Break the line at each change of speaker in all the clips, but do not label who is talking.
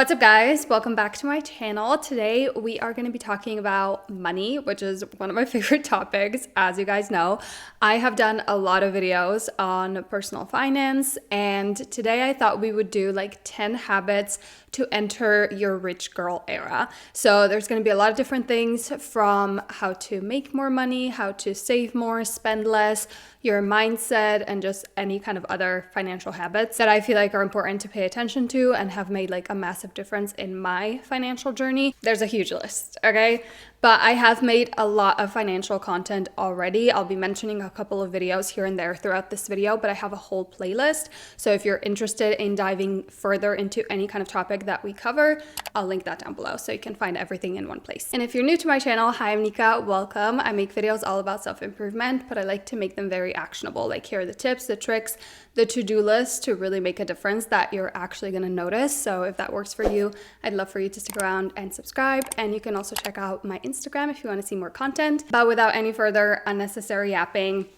What's up guys, welcome back to my channel. Today we are going to be talking about money, which is one of my favorite topics. As you guys know, I have done a lot of videos on personal finance, and today I thought we would do like 10 habits to enter your rich girl era. So there's going to be a lot of different things, from how to make more money, how to save more, spend less, your mindset, and just any kind of other financial habits that I feel like are important to pay attention to and have made like a massive difference in my financial journey. There's a huge list, okay? But I have made a lot of financial content already. I'll be mentioning a couple of videos here and there throughout this video, but I have a whole playlist. So if you're interested in diving further into any kind of topic that we cover, I'll link that down below so you can find everything in one place. And if you're new to my channel, hi, I'm Nika, welcome. I make videos all about self-improvement, but I like to make them very actionable. Like, here are the tips, the tricks, the to-do list to really make a difference that you're actually gonna notice. So if that works for you, I'd love for you to stick around and subscribe. And you can also check out my Instagram if you want to see more content. But without any further unnecessary yapping,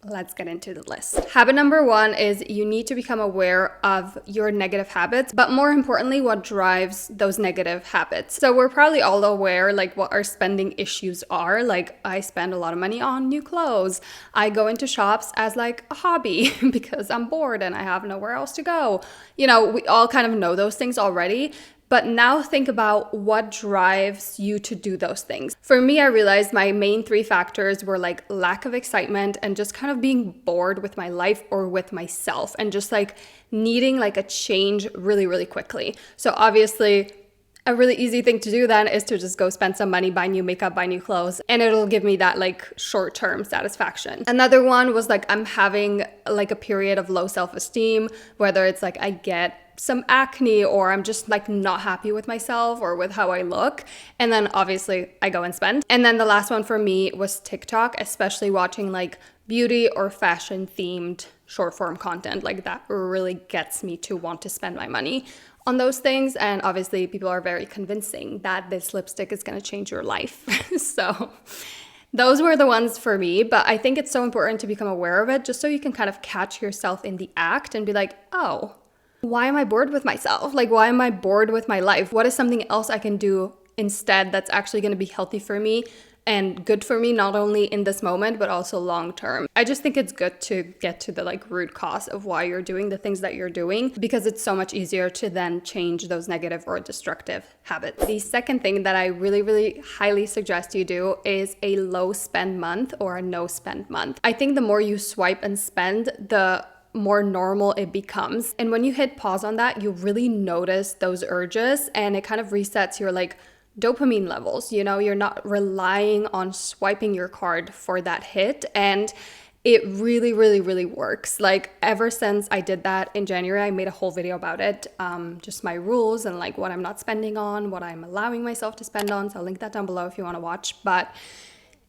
let's get into the list. Habit number one is you need to become aware of your negative habits, but more importantly, what drives those negative habits. So we're probably all aware like what our spending issues are. Like, I spend a lot of money on new clothes. I go into shops as like a hobby because I'm bored and I have nowhere else to go. You know, we all kind of know those things already. But now think about what drives you to do those things. For me, I realized my main three factors were like lack of excitement and just kind of being bored with my life or with myself, and just like needing like a change really, really quickly. So obviously, a really easy thing to do then is to just go spend some money, buy new makeup, buy new clothes, and it'll give me that like short-term satisfaction. Another one was like I'm having like a period of low self-esteem, whether it's like I get some acne or I'm just like not happy with myself or with how I look. And then obviously I go and spend. And then the last one for me was TikTok, especially watching like beauty or fashion themed short form content. Like, that really gets me to want to spend my money on those things. And obviously people are very convincing that this lipstick is going to change your life. So those were the ones for me, but I think it's so important to become aware of it just so you can kind of catch yourself in the act and be like, oh, why am I bored with myself? Like, why am I bored with my life? What is something else I can do instead that's actually going to be healthy for me and good for me, not only in this moment, but also long term? I just think it's good to get to the like root cause of why you're doing the things that you're doing, because it's so much easier to then change those negative or destructive habits. The second thing that I really, really highly suggest you do is a low spend month or a no spend month. I think the more you swipe and spend, the more normal it becomes. And when you hit pause on that, you really notice those urges, and it kind of resets your like dopamine levels. You know, you're not relying on swiping your card for that hit. And it really, really, really works. Like, ever since I did that in January, I made a whole video about it. Just my rules and like what I'm not spending on, what I'm allowing myself to spend on. So I'll link that down below if you want to watch. But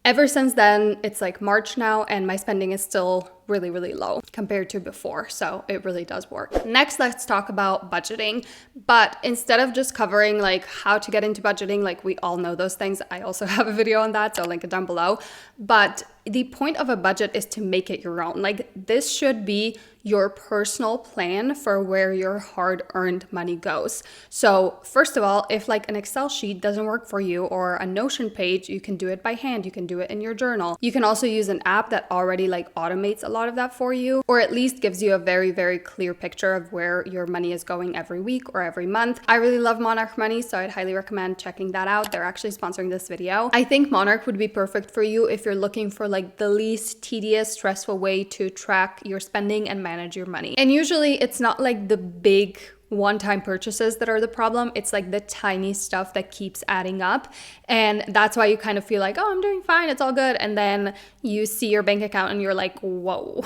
ever since then, it's like March now, and my spending is still really, really low compared to before. So it really does work. Next, let's talk about budgeting. But instead of just covering like how to get into budgeting, like we all know those things, I also have a video on that, so I'll link it down below. But the point of a budget is to make it your own. Like, this should be your personal plan for where your hard-earned money goes. So first of all, if like an Excel sheet doesn't work for you, or a Notion page, you can do it by hand. You can do it in your journal. You can also use an app that already like automates a lot of that for you, or at least gives you a very, very clear picture of where your money is going every week or every month. I really love Monarch Money, so I'd highly recommend checking that out. They're actually sponsoring this video. I think Monarch would be perfect for you if you're looking for like the least tedious, stressful way to track your spending and manage your money. And usually it's not like the big one-time purchases that are the problem. It's like the tiny stuff that keeps adding up. And that's why you kind of feel like, oh, I'm doing fine, it's all good. And then you see your bank account and you're like, whoa,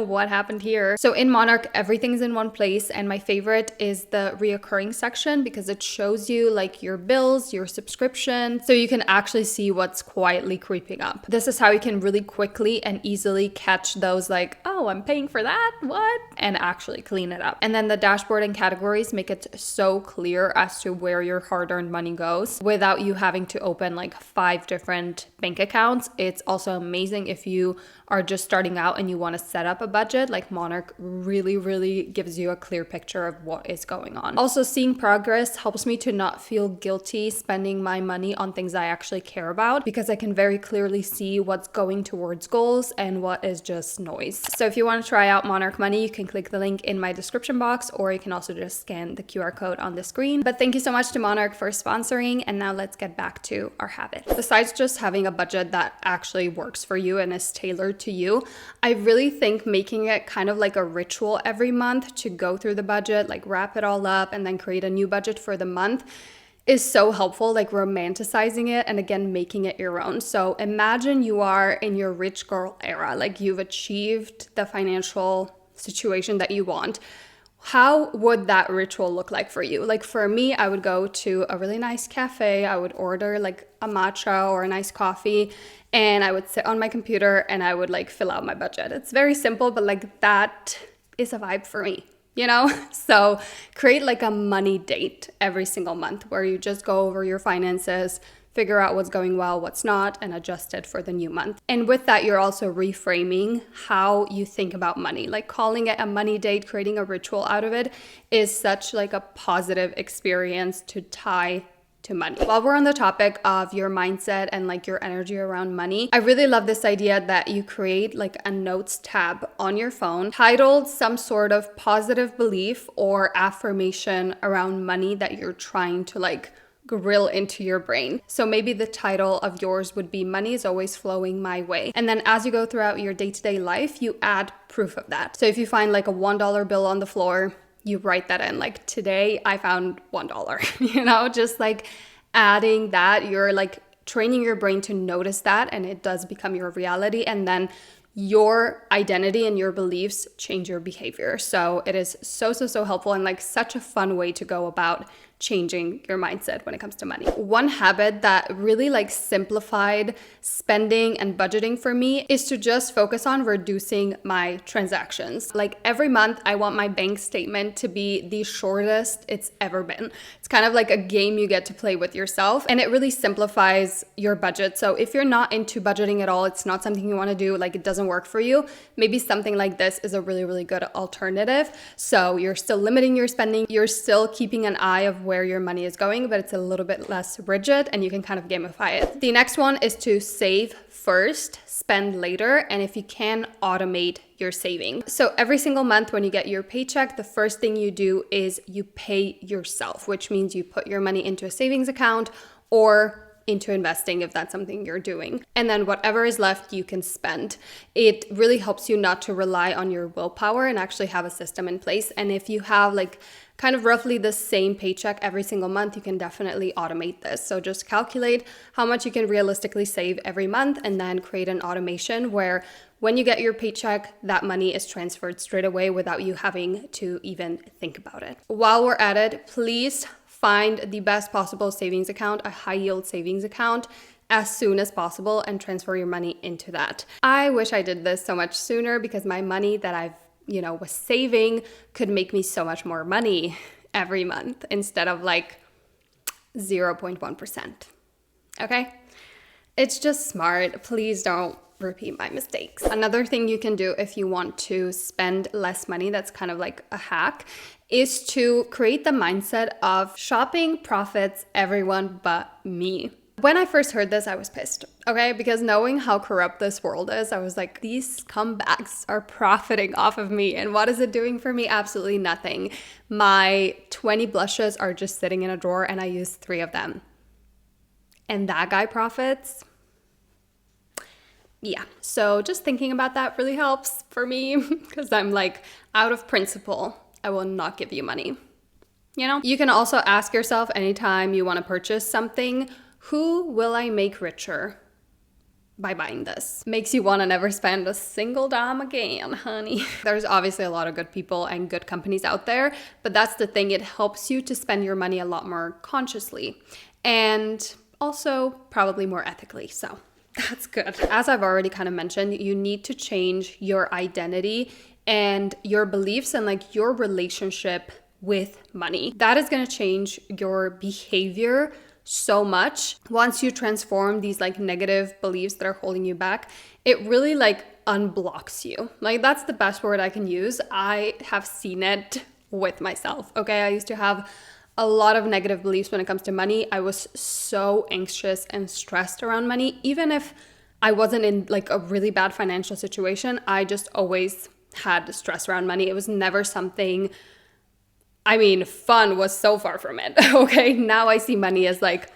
what happened here? So in Monarch, everything's in one place. And my favorite is the reoccurring section, because it shows you like your bills, your subscription, so you can actually see what's quietly creeping up. This is how you can really quickly and easily catch those like, oh, I'm paying for that, what? And actually clean it up. And then the dashboard and category categories make it so clear as to where your hard-earned money goes without you having to open like 5 different bank accounts. It's also amazing if you are just starting out and you want to set up a budget. Like Monarch really gives you a clear picture of what is going on. Also, seeing progress helps me to not feel guilty spending my money on things I actually care about, because I can very clearly see what's going towards goals and what is just noise. So if you want to try out Monarch Money, you can click the link in my description box, or you can also just scan the QR code on the screen. But thank you so much to Monarch for sponsoring. And now let's get back to our habits. Besides just having a budget that actually works for you and is tailored to you, I really think making it kind of like a ritual every month to go through the budget, like wrap it all up and then create a new budget for the month is so helpful, like romanticizing it and again, making it your own. So imagine you are in your rich girl era, like you've achieved the financial situation that you want. How would that ritual look like for you? Like for me, I would go to a really nice cafe. I would order like a matcha or a nice coffee, and I would sit on my computer and I would like fill out my budget. It's very simple, but like that is a vibe for me, you know? So create like a money date every single month where you just go over your finances, figure out what's going well, what's not, and adjust it for the new month. And with that, you're also reframing how you think about money. Like calling it a money date, creating a ritual out of it is such like a positive experience to tie to money. While we're on the topic of your mindset and like your energy around money, I really love this idea that you create like a notes tab on your phone titled some sort of positive belief or affirmation around money that you're trying to like grill into your brain. So maybe the title of yours would be money is always flowing my way. And then as you go throughout your day-to-day life, you add proof of that. So if you find like a $1 bill on the floor, you write that in, like today I found $1, you know, just like adding that, you're like training your brain to notice that, and it does become your reality. And then your identity and your beliefs change your behavior. So it is so helpful and like such a fun way to go about changing your mindset when it comes to money. One habit that really like simplified spending and budgeting for me is to just focus on reducing my transactions. Like every month, I want my bank statement to be the shortest it's ever been. It's kind of like a game you get to play with yourself, and it really simplifies your budget. So if you're not into budgeting at all, it's not something you want to do, like it doesn't work for you, maybe something like this is a really good alternative. So you're still limiting your spending, you're still keeping an eye of where your money is going, but it's a little bit less rigid and you can kind of gamify it. The next one is to save first, spend later, and if you can, automate your saving. So every single month when you get your paycheck, the first thing you do is you pay yourself, which means you put your money into a savings account or into investing if that's something you're doing. And then whatever is left, you can spend. It really helps you not to rely on your willpower and actually have a system in place. And if you have like kind of roughly the same paycheck every single month, you can definitely automate this. So just calculate how much you can realistically save every month and then create an automation where when you get your paycheck, that money is transferred straight away without you having to even think about it. While we're at it, please find the best possible savings account, a high yield savings account, as soon as possible and transfer your money into that. I wish I did this so much sooner because my money that I've was saving could make me so much more money every month instead of like 0.1%. Okay? It's just smart. Please don't repeat my mistakes. Another thing you can do if you want to spend less money, that's kind of like a hack, is to create the mindset of shopping profits everyone but me. When I first heard this, I was pissed, okay? Because knowing how corrupt this world is, I was like, these scumbags are profiting off of me. And what is it doing for me? Absolutely nothing. My 20 blushes are just sitting in a drawer and I use 3 of them. And that guy profits? Yeah. So just thinking about that really helps for me because I'm like, out of principle, I will not give you money. You know? You can also ask yourself anytime you want to purchase something, who will I make richer by buying this? Makes you want to never spend a single dime again, honey. There's obviously a lot of good people and good companies out there, but that's the thing. It helps you to spend your money a lot more consciously and also probably more ethically. So that's good. As I've already kind of mentioned, you need to change your identity and your beliefs and like your relationship with money. That is going to change your behavior so much. Once you transform these like negative beliefs that are holding you back, it really like unblocks you. Like that's the best word I can use. I have seen it with myself. Okay. I used to have a lot of negative beliefs when it comes to money. I was so anxious and stressed around money. Even if I wasn't in like a really bad financial situation, I just always had stress around money. It was never something, I mean, fun was so far from it. Okay. Now I see money as like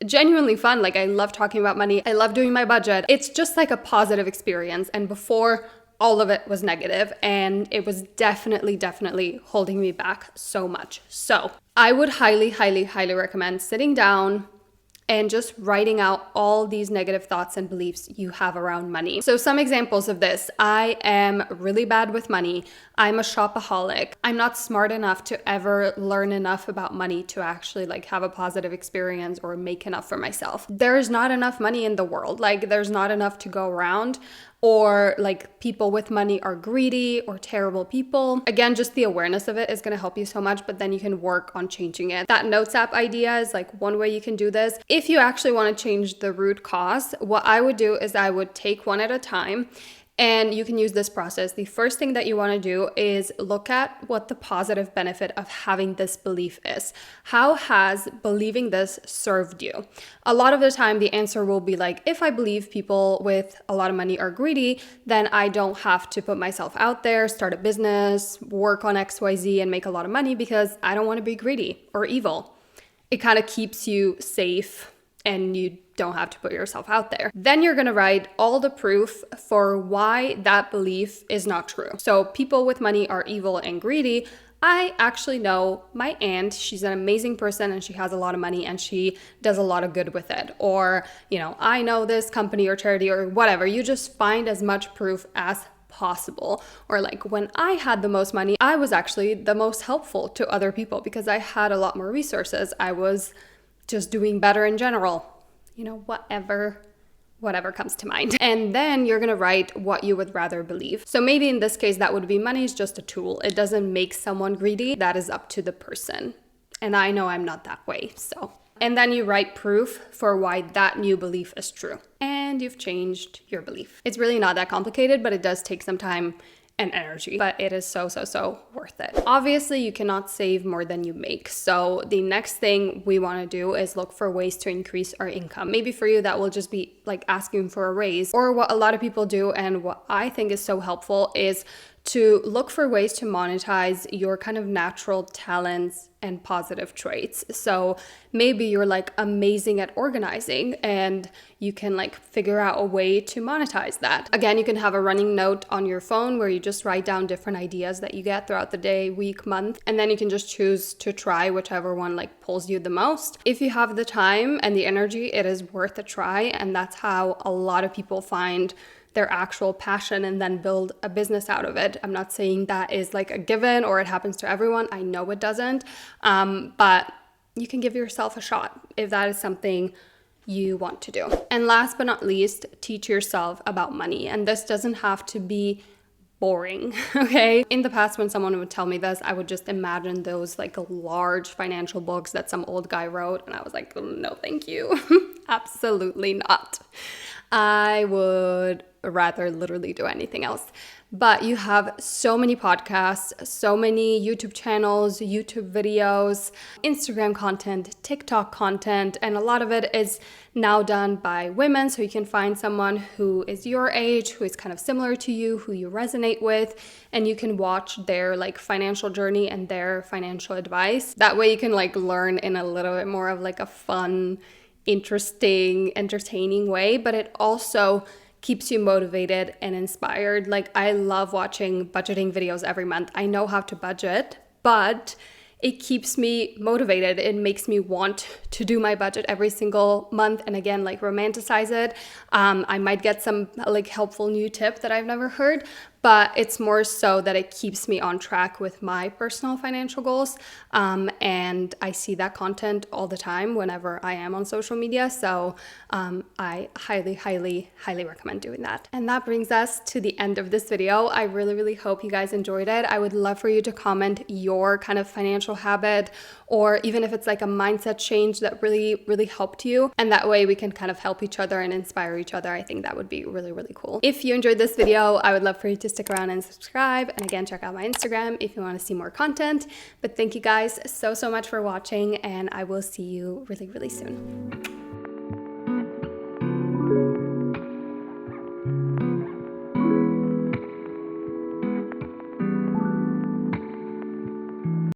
genuinely fun. Like I love talking about money. I love doing my budget. It's just like a positive experience. And before, all of it was negative, and it was definitely holding me back so much. So I would highly recommend sitting down and just writing out all these negative thoughts and beliefs you have around money. So some examples of this: I am really bad with money. I'm a shopaholic. I'm not smart enough to ever learn enough about money to actually like have a positive experience or make enough for myself. There's not enough money in the world. Like there's not enough to go around. Or like people with money are greedy or terrible people. Again, just the awareness of it is going to help you so much, but then you can work on changing it. That notes app idea is like one way you can do this. If you actually want to change the root cause, what I would do is I would take one at a time. And you can use this process. The first thing that you want to do is look at what the positive benefit of having this belief is. How has believing this served you? A lot of the time, the answer will be like, if I believe people with a lot of money are greedy, then I don't have to put myself out there, start a business, work on XYZ and make a lot of money because I don't want to be greedy or evil. It kind of keeps you safe and you don't have to put yourself out there. Then you're gonna write all the proof for why that belief is not true. So people with money are evil and greedy. I actually know my aunt, she's an amazing person and she has a lot of money and she does a lot of good with it. Or, I know this company or charity or whatever. You just find as much proof as possible. Or like when I had the most money, I was actually the most helpful to other people because I had a lot more resources. I was just doing better in general, whatever comes to mind. And then you're going to write what you would rather believe. So maybe in this case, that would be money is just a tool. It doesn't make someone greedy. That is up to the person. And I know I'm not that way. And then you write proof for why that new belief is true. And you've changed your belief. It's really not that complicated, but it does take some time and energy, but it is so worth it. Obviously, you cannot save more than you make. So the next thing we want to do is look for ways to increase our income. Maybe for you, that will just be like asking for a raise, or what a lot of people do and what I think is so helpful is to look for ways to monetize your kind of natural talents and positive traits. So maybe you're like amazing at organizing and you can like figure out a way to monetize that. Again, you can have a running note on your phone where you just write down different ideas that you get throughout the day, week, month, and then you can just choose to try whichever one like pulls you the most. If you have the time and the energy, it is worth a try. And that's how a lot of people find their actual passion and then build a business out of it. I'm not saying that is like a given or it happens to everyone. I know it doesn't, but you can give yourself a shot if that is something you want to do. And last but not least, teach yourself about money. And this doesn't have to be boring, okay? In the past, when someone would tell me this, I would just imagine those like large financial books that some old guy wrote. And I was like, no, thank you. Absolutely not. I would rather literally do anything else. But you have so many podcasts, so many YouTube channels, YouTube videos, Instagram content, TikTok content, and a lot of it is now done by women. So you can find someone who is your age, who is kind of similar to you, who you resonate with, and you can watch their like financial journey and their financial advice. That way you can like learn in a little bit more of like a fun, interesting, entertaining way, but it also keeps you motivated and inspired. Like I love watching budgeting videos every month. I know how to budget, but it keeps me motivated. It makes me want to do my budget every single month and again, like romanticize it. I might get some like helpful new tip that I've never heard, but it's more so that it keeps me on track with my personal financial goals. And I see that content all the time whenever I am on social media. So I highly recommend doing that. And that brings us to the end of this video. I really hope you guys enjoyed it. I would love for you to comment your kind of financial habit, or even if it's like a mindset change that really helped you. And that way we can kind of help each other and inspire each other. I think that would be really cool. If you enjoyed this video, I would love for you to stick around and subscribe. And again, check out my Instagram if you want to see more content. But thank you guys so much for watching, and I will see you really soon.